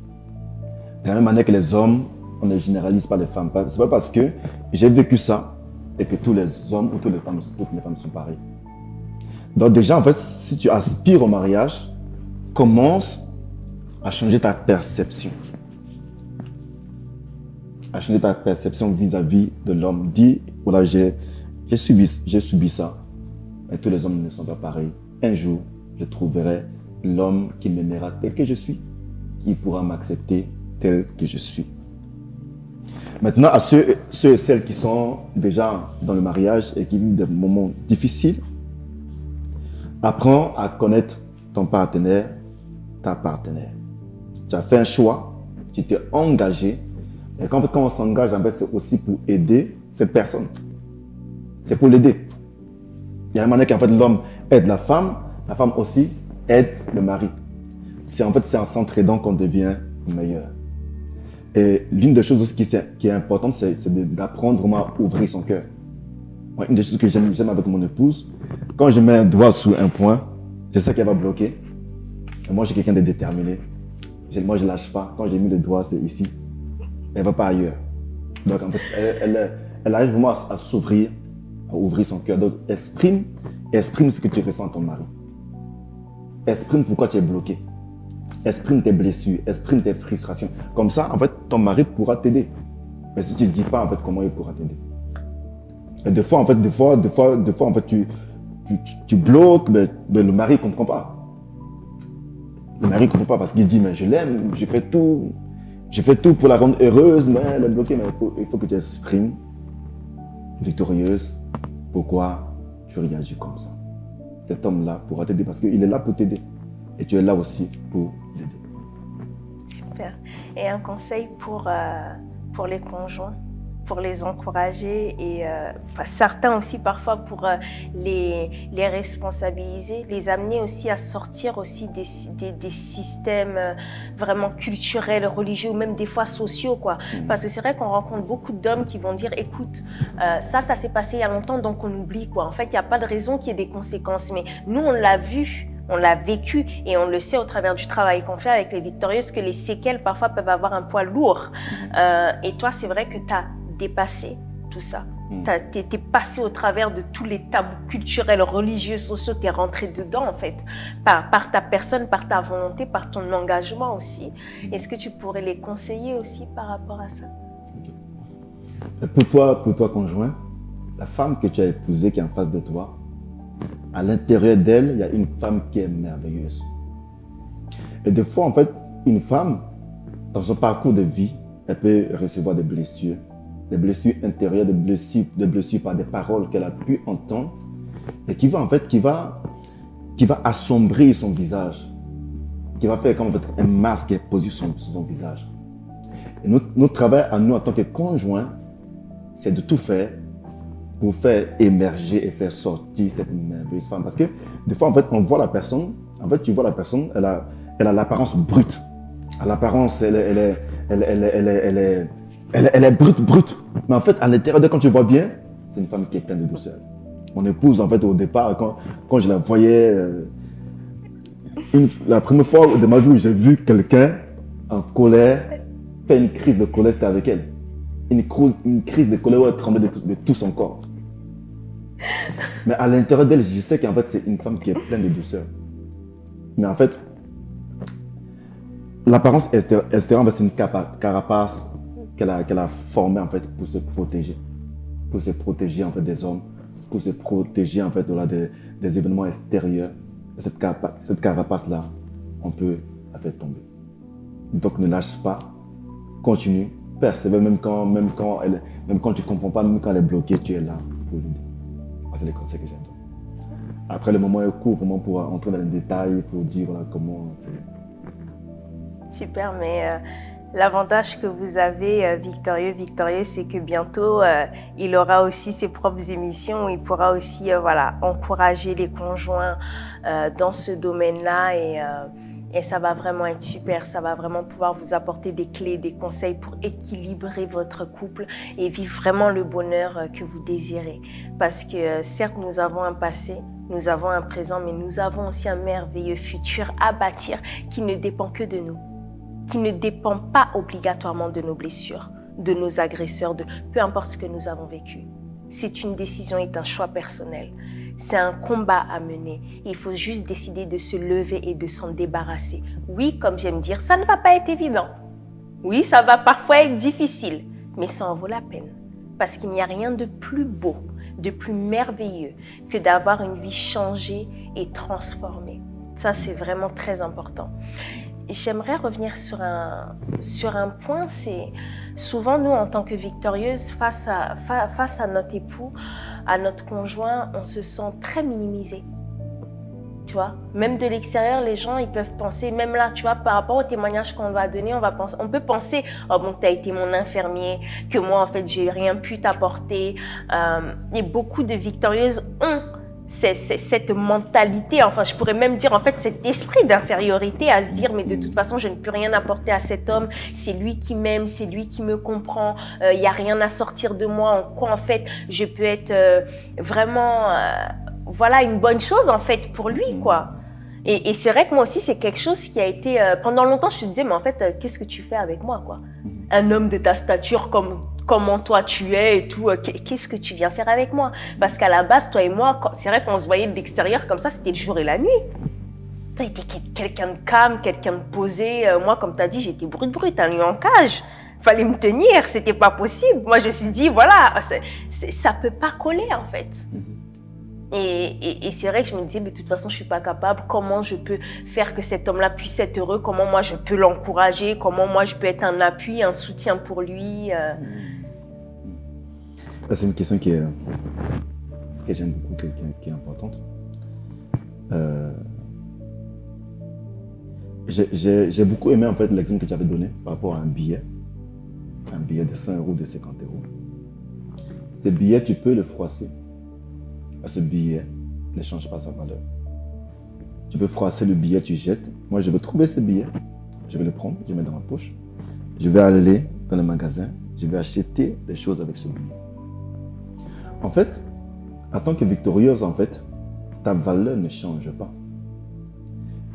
De la même manière que les hommes, on ne généralise pas les femmes. Ce n'est pas parce que j'ai vécu ça et que tous les hommes ou toutes les femmes sont pareils. Donc déjà, en fait, si tu aspires au mariage, commence à changer ta perception. À changer ta perception vis-à-vis de l'homme. Dis, voilà, j'ai subi ça. Et tous les hommes ne sont pas pareils. Un jour, je trouverai l'homme qui m'aimera tel que je suis, qui pourra m'accepter tel que je suis. Maintenant, à ceux et celles qui sont déjà dans le mariage et qui vivent des moments difficiles, apprends à connaître ton partenaire, ta partenaire. Tu as fait un choix, tu t'es engagé. Et quand on s'engage, en fait, c'est aussi pour aider cette personne. C'est pour l'aider. Il y a une manière qu'en fait, l'homme aide la femme aussi aide le mari. C'est en s'entraidant qu'on devient meilleur. Et l'une des choses aussi qui est importante, c'est d'apprendre vraiment à ouvrir son cœur. Une des choses que j'aime avec mon épouse, quand je mets un doigt sur un point, je sais qu'elle va bloquer. Et moi, je suis quelqu'un de déterminé. Moi, je ne lâche pas. Quand j'ai mis le doigt, c'est ici. Elle ne va pas ailleurs. Donc, en fait, elle arrive vraiment à s'ouvrir, à ouvrir son cœur. Donc, exprime ce que tu ressens à ton mari. Exprime pourquoi tu es bloqué. Exprime tes blessures, exprime tes frustrations. Comme ça, en fait, ton mari pourra t'aider. Mais si tu ne dis pas, en fait, comment il pourra t'aider. Et des fois, en fait, tu bloques, mais le mari ne comprend pas. Le mari ne comprend pas parce qu'il dit, mais je l'aime, je fais tout pour la rendre heureuse, mais elle est bloquée. Mais il faut que tu exprimes, victorieuse, pourquoi tu réagis comme ça. Cet homme-là pourra t'aider parce qu'il est là pour t'aider. Et tu es là aussi pour l'aider.
Super. Et un conseil pour les conjoints, pour les encourager et certains aussi parfois pour les responsabiliser, les amener aussi à sortir aussi des systèmes vraiment culturels, religieux ou même des fois sociaux, quoi. Parce que c'est vrai qu'on rencontre beaucoup d'hommes qui vont dire écoute, ça s'est passé il y a longtemps donc on oublie, quoi. En fait, il n'y a pas de raison qu'il y ait des conséquences, mais nous on l'a vu. On l'a vécu et on le sait au travers du travail qu'on fait avec les victorieuses que les séquelles parfois peuvent avoir un poids lourd. Et toi, c'est vrai que tu as dépassé tout ça. Tu es passé au travers de tous les tabous culturels, religieux, sociaux, tu es rentré dedans en fait, par ta personne, par ta volonté, par ton engagement aussi. Est-ce que tu pourrais les conseiller aussi par rapport à ça?
Pour toi conjoint, la femme que tu as épousée qui est en face de toi, à l'intérieur d'elle, il y a une femme qui est merveilleuse. Et des fois, en fait, une femme, dans son parcours de vie, elle peut recevoir des blessures intérieures, des blessures par des paroles qu'elle a pu entendre, et qui va assombrir son visage, qui va faire comme en fait, un masque qui est posé sur son visage. Et notre travail à nous en tant que conjoints, c'est de tout faire pour faire émerger et faire sortir cette merveilleuse femme. Parce que des fois, en fait, on voit la personne, en fait, tu vois la personne, elle a l'apparence brute. À l'apparence, elle est brute. Mais en fait, à l'intérieur d'elle, quand tu vois bien, c'est une femme qui est pleine de douceur. Mon épouse, en fait, au départ, quand je la voyais, la première fois de ma vie où j'ai vu quelqu'un en colère, faire une crise de colère, c'était avec elle. Une crise de colère où elle tremblait de tout son corps. Mais à l'intérieur d'elle, je sais qu'en fait, c'est une femme qui est pleine de douceur. Mais en fait, l'apparence extérieure, c'est une carapace qu'elle a formée en fait pour se protéger. Pour se protéger en fait des hommes, pour se protéger en fait des événements extérieurs. Et cette carapace-là, on peut la faire tomber. Donc ne lâche pas, continue, persévère même quand tu ne comprends pas, même quand elle est bloquée, tu es là pour l'aider. C'est les conseils que j'ai donnés. Après, le moment est court vraiment pour entrer dans les détails, pour dire voilà, comment c'est.
Super, mais l'avantage que vous avez, Victorieux, c'est que bientôt, il aura aussi ses propres émissions. Il pourra aussi voilà, encourager les conjoints dans ce domaine-là et ça va vraiment être super. Ça va vraiment pouvoir vous apporter des clés, des conseils pour équilibrer votre couple et vivre vraiment le bonheur que vous désirez. Parce que certes, nous avons un passé, nous avons un présent, mais nous avons aussi un merveilleux futur à bâtir qui ne dépend que de nous, qui ne dépend pas obligatoirement de nos blessures, de nos agresseurs, de peu importe ce que nous avons vécu. C'est une décision et un choix personnel. C'est un combat à mener. Il faut juste décider de se lever et de s'en débarrasser. Oui, comme j'aime dire, ça ne va pas être évident. Oui, ça va parfois être difficile, mais ça en vaut la peine. Parce qu'il n'y a rien de plus beau, de plus merveilleux que d'avoir une vie changée et transformée. Ça, c'est vraiment très important. J'aimerais revenir sur un point, c'est souvent nous en tant que victorieuses face à notre époux, à notre conjoint, on se sent très minimisé. Tu vois, même de l'extérieur, les gens ils peuvent penser, même là, tu vois, par rapport au témoignage qu'on va donner, on peut penser, oh bon, tu as été mon infirmier, que moi en fait j'ai rien pu t'apporter. Et beaucoup de victorieuses ont cette mentalité, enfin je pourrais même dire en fait cet esprit d'infériorité à se dire mais de toute façon je ne peux rien apporter à cet homme, c'est lui qui m'aime, c'est lui qui me comprend, il n'y a rien à sortir de moi, en quoi en fait je peux être vraiment voilà une bonne chose en fait pour lui quoi. Et c'est vrai que moi aussi c'est quelque chose qui a été, pendant longtemps je te disais mais en fait qu'est-ce que tu fais avec moi quoi? Un homme de ta stature comment toi tu es et tout, qu'est-ce que tu viens faire avec moi? Parce qu'à la base, toi et moi, c'est vrai qu'on se voyait de l'extérieur comme ça, c'était le jour et la nuit. Tu étais quelqu'un de calme, quelqu'un de posé. Moi, comme tu as dit, j'étais brute, un lion en cage. Fallait me tenir, c'était pas possible. Moi, je me suis dit, voilà, ça peut pas coller en fait. Et c'est vrai que je me disais, mais de toute façon, je suis pas capable. Comment je peux faire que cet homme-là puisse être heureux? Comment moi, je peux l'encourager? Comment moi, je peux être un appui, un soutien pour lui?
C'est une question que j'aime beaucoup, qui est importante. J'ai beaucoup aimé en fait l'exemple que tu avais donné par rapport à un billet de 5 €, de 50 €. Ce billet, tu peux le froisser. Ce billet ne change pas sa valeur. Tu peux froisser le billet, tu jettes. Moi, je vais trouver ce billet, je vais le prendre, je le mets dans ma poche. Je vais aller dans le magasin, je vais acheter des choses avec ce billet. En fait, en tant que victorieuse, en fait, ta valeur ne change pas.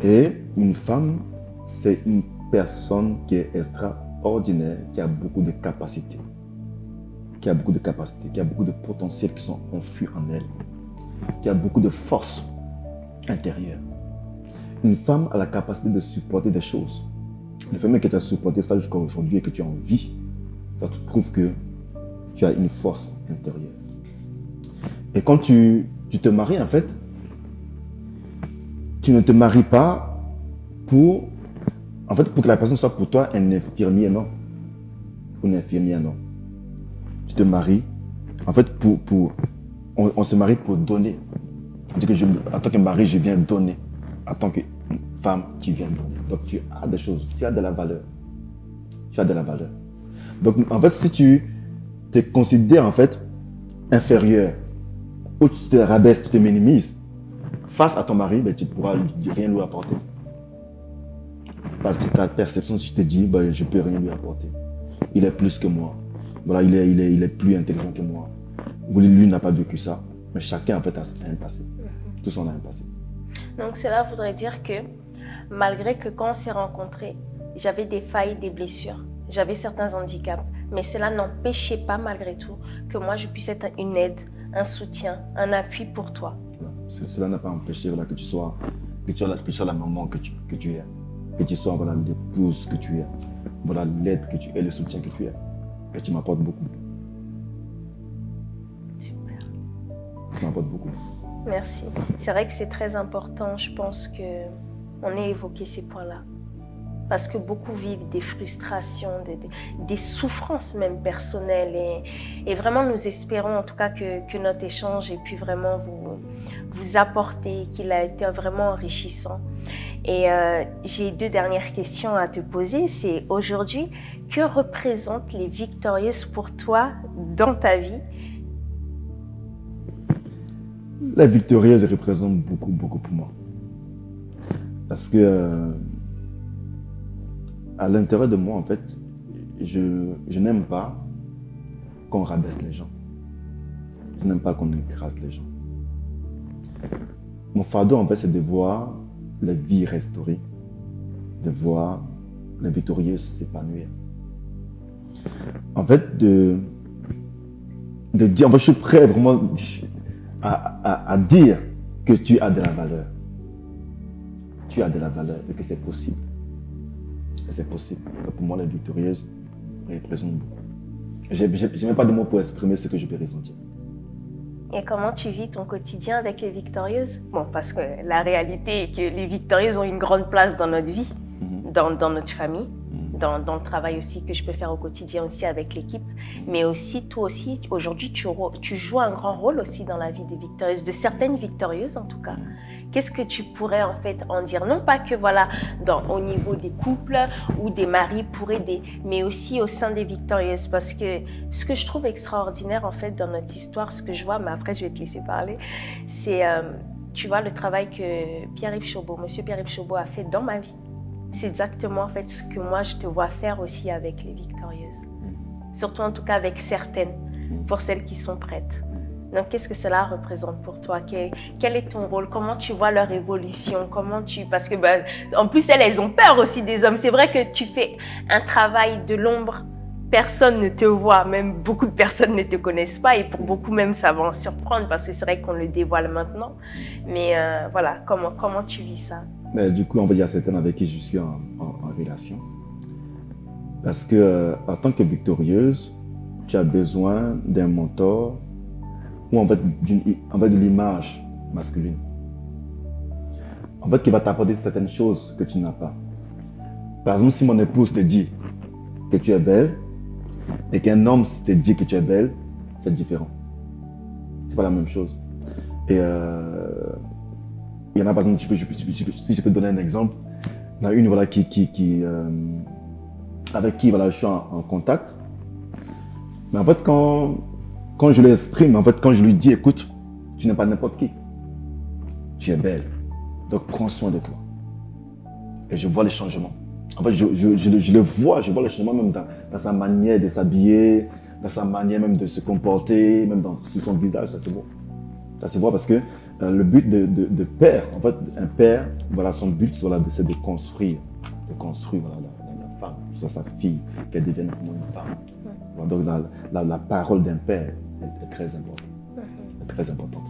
Et une femme, c'est une personne qui est extraordinaire, qui a beaucoup de capacités, qui a beaucoup de potentiel qui sont enfouis en elle, qui a beaucoup de force intérieure. Une femme a la capacité de supporter des choses. Le fait même que tu as supporté ça jusqu'à aujourd'hui et que tu es en vie, ça te prouve que tu as une force intérieure. Et quand tu te maries, en fait, tu ne te maries pas pour que la personne soit pour toi un infirmier, non. Pour une infirmière, non. Tu te maries, en fait, on se marie pour donner. En tant que mari, je viens donner. En tant que femme, tu viens donner. Donc, tu as des choses, tu as de la valeur. Tu as de la valeur. Donc, en fait, si tu te considères, en fait, inférieur, ou tu te rabaisses, tu te minimises, face à ton mari, ben, tu ne pourras rien lui apporter. Parce que c'est ta perception, tu te dis, bah, je ne peux rien lui apporter. Il est plus que moi. Voilà, il est plus intelligent que moi. Lui n'a pas vécu ça. Mais chacun, en fait, a un passé. Tous on a un passé.
Donc, cela voudrait dire que, malgré que quand on s'est rencontrés, j'avais des failles, des blessures, j'avais certains handicaps, mais cela n'empêchait pas, malgré tout, que moi, je puisse être une aide, un soutien, un appui pour toi.
Voilà. Cela n'a pas empêché voilà, que tu sois la maman que tu es. Que tu sois voilà, l'épouse que tu es, voilà l'aide que tu es, le soutien que tu es. Et tu m'apportes beaucoup.
Super.
Tu m'apportes beaucoup.
Merci. C'est vrai que c'est très important, je pense qu'on ait évoqué ces points-là. Parce que beaucoup vivent des frustrations, des souffrances même personnelles. Et vraiment, nous espérons en tout cas que notre échange ait pu vraiment vous apporter, qu'il a été vraiment enrichissant. Et j'ai 2 dernières questions à te poser. C'est aujourd'hui, que représentent les victorieuses pour toi dans ta vie?
La victorieuse représente beaucoup, beaucoup pour moi. Parce que à l'intérieur de moi, en fait, je n'aime pas qu'on rabaisse les gens. Je n'aime pas qu'on écrase les gens. Mon fardeau, en fait, c'est de voir la vie restaurée, de voir la victorieuse s'épanouir. En fait, de dire, en fait, je suis prêt vraiment à dire que tu as de la valeur. Tu as de la valeur et que c'est possible. C'est possible. Donc pour moi, la victorieuse représente beaucoup. Je n'ai même pas de mots pour exprimer ce que je peux ressentir.
Et comment tu vis ton quotidien avec les victorieuses? Bon, parce que la réalité est que les victorieuses ont une grande place dans notre vie, dans notre famille, dans le travail aussi que je peux faire au quotidien aussi avec l'équipe. Mais aussi, toi aussi, aujourd'hui, tu joues un grand rôle aussi dans la vie des victorieuses, de certaines victorieuses en tout cas. Qu'est-ce que tu pourrais en fait en dire? Non pas que voilà, au niveau des couples ou des maris pour aider, mais aussi au sein des victorieuses. Parce que ce que je trouve extraordinaire en fait dans notre histoire, ce que je vois, mais après je vais te laisser parler, c'est, tu vois, le travail que Pierre-Yves Chauveau, Monsieur Pierre-Yves Chauveau a fait dans ma vie. C'est exactement en fait ce que moi je te vois faire aussi avec les victorieuses. Surtout en tout cas avec certaines, pour celles qui sont prêtes. Donc, qu'est-ce que cela représente pour toi? Quel est ton rôle? Comment tu vois leur évolution? Parce que, en plus, elles ont peur aussi des hommes. C'est vrai que tu fais un travail de l'ombre. Personne ne te voit, même beaucoup de personnes ne te connaissent pas. Et pour beaucoup même, ça va en surprendre parce que c'est vrai qu'on le dévoile maintenant. Mais voilà, comment tu vis ça?
Mais du coup, on va dire à certaines avec qui je suis en relation. Parce que en tant que victorieuse, tu as besoin d'un mentor ou en fait de l'image masculine. En fait, qui va t'apporter certaines choses que tu n'as pas. Par exemple, si mon épouse te dit que tu es belle et qu'un homme te dit que tu es belle, c'est différent. C'est pas la même chose. Et il y en a, par exemple, si je peux te donner un exemple, il y en a une voilà, avec qui voilà, je suis en contact. Mais en fait, quand je l'exprime, en fait, quand je lui dis, écoute, tu n'es pas n'importe qui. Tu es belle. Donc, prends soin de toi. Et je vois les changements. En fait, je vois le changement même dans sa manière de s'habiller, dans sa manière même de se comporter, même sur son visage, ça se voit. Ça se voit parce que le but de père, en fait, un père, voilà, son but, voilà, c'est de construire voilà, la femme, soit sa fille, qu'elle devienne vraiment une femme. Voilà, donc la parole d'un père est très importante. Est très importante.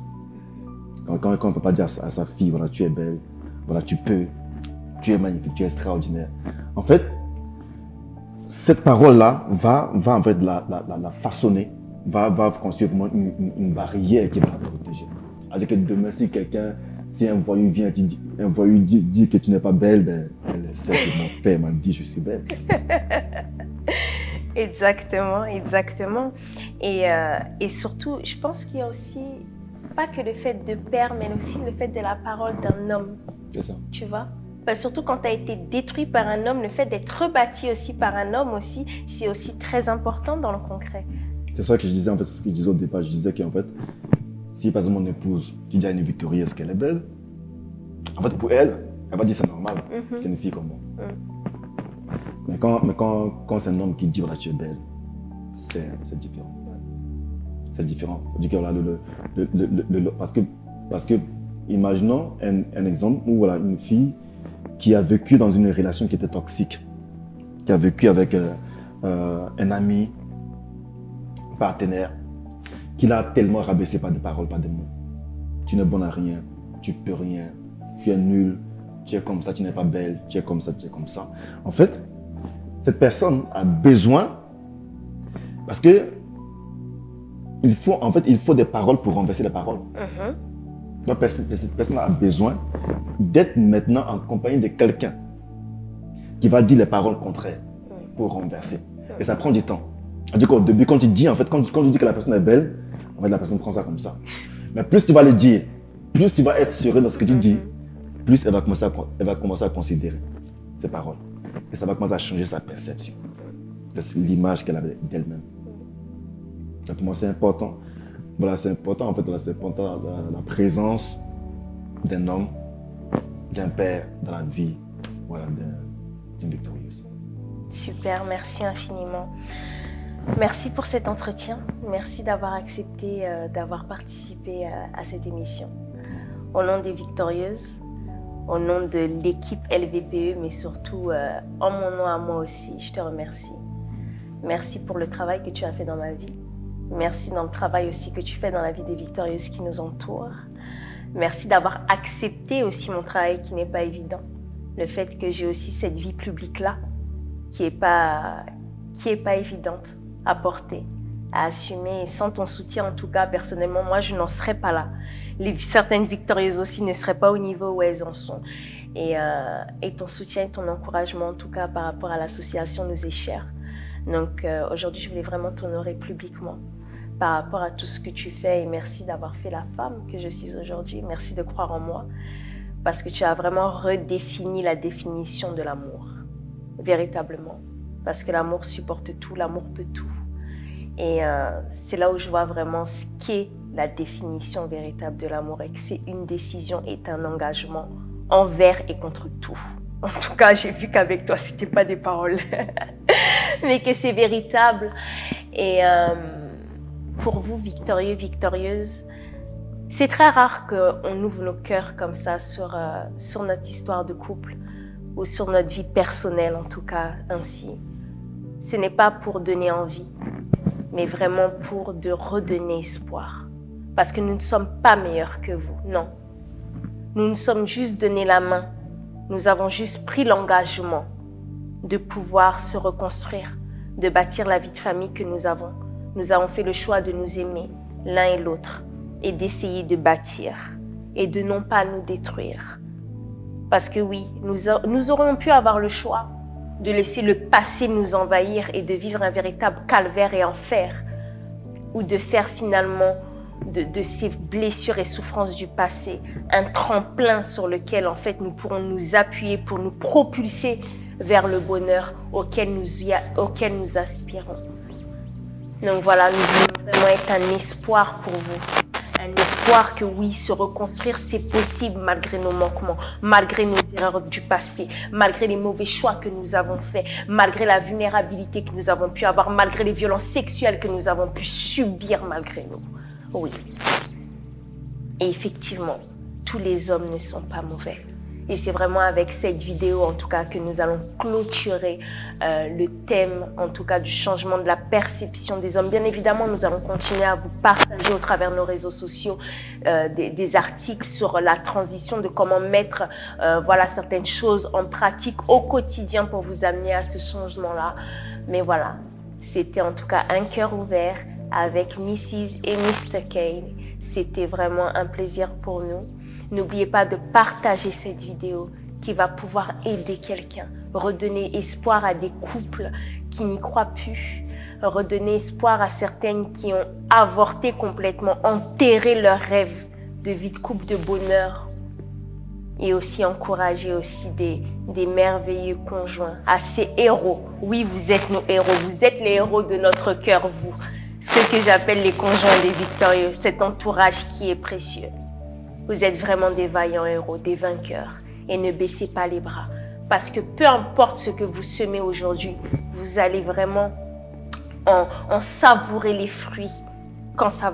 Quand on ne peut pas dire à sa fille, voilà, tu es belle, voilà, tu peux, tu es magnifique, tu es extraordinaire. En fait, cette parole-là va en fait la façonner, va construire vraiment une barrière qui va la protéger. C'est-à-dire que demain, si un voyou vient dit que tu n'es pas belle, ben, elle sait que mon père m'a dit je suis belle.
Exactement, exactement. Et surtout, je pense qu'il y a aussi, pas que le fait de père, mais aussi le fait de la parole d'un homme.
C'est ça.
Tu vois? Surtout quand tu as été détruit par un homme, le fait d'être rebâti aussi par un homme aussi, c'est aussi très important dans le concret.
C'est ça que je disais, en fait, ce que je disais au départ. Je disais qu'en fait, si par exemple mon épouse, tu dis à une victorieuse qu'elle est belle, en fait pour elle, elle va dire c'est normal, c'est une fille comme moi. Mais quand c'est un homme qui dit, voilà, tu es belle, c'est différent. C'est différent. Parce que imaginons un exemple où voilà, une fille qui a vécu dans une relation qui était toxique, qui a vécu avec un ami, partenaire, qui l'a tellement rabaissé par des paroles, par des mots. Tu n'es bonne à rien, tu peux rien, tu es nul, tu es comme ça, tu n'es pas belle, tu es comme ça, tu es comme ça. En fait, cette personne a besoin, parce que il faut des paroles pour renverser les paroles. Donc, cette personne a besoin d'être maintenant en compagnie de quelqu'un qui va dire les paroles contraires pour renverser. Et ça prend du temps. Du coup, au début, quand tu dis, en fait, quand tu dis que la personne est belle, en fait, la personne prend ça comme ça. Mais plus tu vas le dire, plus tu vas être sûr dans ce que tu dis, plus elle va commencer à considérer ces paroles. Et ça va commencer à changer sa perception de l'image qu'elle avait d'elle-même. Donc, pour moi, c'est important. Voilà, c'est important, en fait, c'est important la présence d'un homme, d'un père dans la vie, voilà, d'une victorieuse.
Super, merci infiniment. Merci pour cet entretien. Merci d'avoir accepté d'avoir participé à cette émission. Au nom des victorieuses, au nom de l'équipe LVPE, mais surtout en mon nom à moi aussi, je te remercie. Merci pour le travail que tu as fait dans ma vie. Merci dans le travail aussi que tu fais dans la vie des victorieuses qui nous entourent. Merci d'avoir accepté aussi mon travail qui n'est pas évident. Le fait que j'ai aussi cette vie publique-là qui est pas évidente à porter, à assumer. Et sans ton soutien, en tout cas, personnellement, moi, je n'en serais pas là. Certaines victorieuses aussi ne seraient pas au niveau où elles en sont. Et ton soutien et ton encouragement, en tout cas, par rapport à l'association, nous est cher. Donc, aujourd'hui, je voulais vraiment t'honorer publiquement par rapport à tout ce que tu fais. Et merci d'avoir fait la femme que je suis aujourd'hui. Merci de croire en moi. Parce que tu as vraiment redéfini la définition de l'amour. Véritablement. Parce que l'amour supporte tout, l'amour peut tout. Et c'est là où je vois vraiment ce qu'est la définition véritable de l'amour et que c'est une décision et un engagement envers et contre tout. En tout cas, j'ai vu qu'avec toi, c'était pas des paroles, mais que c'est véritable. Et pour vous, victorieux, victorieuses, c'est très rare qu'on ouvre nos cœurs comme ça sur notre histoire de couple ou sur notre vie personnelle, en tout cas, ainsi. Ce n'est pas pour donner envie, mais vraiment pour de redonner espoir. Parce que nous ne sommes pas meilleurs que vous, non. Nous nous sommes juste donné la main. Nous avons juste pris l'engagement de pouvoir se reconstruire, de bâtir la vie de famille que nous avons. Nous avons fait le choix de nous aimer l'un et l'autre et d'essayer de bâtir et de non pas nous détruire. Parce que oui, nous aurions pu avoir le choix de laisser le passé nous envahir et de vivre un véritable calvaire et enfer, ou de faire finalement de ces blessures et souffrances du passé un tremplin sur lequel en fait nous pourrons nous appuyer pour nous propulser vers le bonheur auquel nous aspirons. Donc voilà, nous voulons vraiment être un espoir pour vous. Un espoir que oui, se reconstruire, c'est possible malgré nos manquements, malgré nos erreurs du passé, malgré les mauvais choix que nous avons faits, malgré la vulnérabilité que nous avons pu avoir, malgré les violences sexuelles que nous avons pu subir malgré nous. Oui. Et effectivement, tous les hommes ne sont pas mauvais. Et c'est vraiment avec cette vidéo, en tout cas, que nous allons clôturer le thème, en tout cas, du changement de la perception des hommes. Bien évidemment, nous allons continuer à vous partager au travers de nos réseaux sociaux des articles sur la transition, de comment mettre voilà, certaines choses en pratique au quotidien pour vous amener à ce changement-là. Mais voilà, c'était en tout cas un cœur ouvert avec Mrs. et Mr. Kane. C'était vraiment un plaisir pour nous. N'oubliez pas de partager cette vidéo qui va pouvoir aider quelqu'un, redonner espoir à des couples qui n'y croient plus, redonner espoir à certaines qui ont avorté complètement, enterré leurs rêves de vie de couple, de bonheur, et aussi encourager aussi des merveilleux conjoints, à ces héros. Oui, vous êtes nos héros, vous êtes les héros de notre cœur, vous. Ce que j'appelle les conjoints des victorieux, cet entourage qui est précieux. Vous êtes vraiment des vaillants héros, des vainqueurs. Et ne baissez pas les bras. Parce que peu importe ce que vous semez aujourd'hui, vous allez vraiment en savourer les fruits quand ça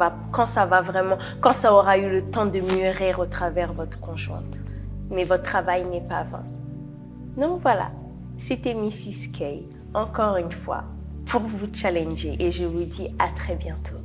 aura eu le temps de mûrir au travers votre conjointe. Mais votre travail n'est pas vain. Donc voilà, c'était Mrs. Kay, encore une fois, pour vous challenger et je vous dis à très bientôt.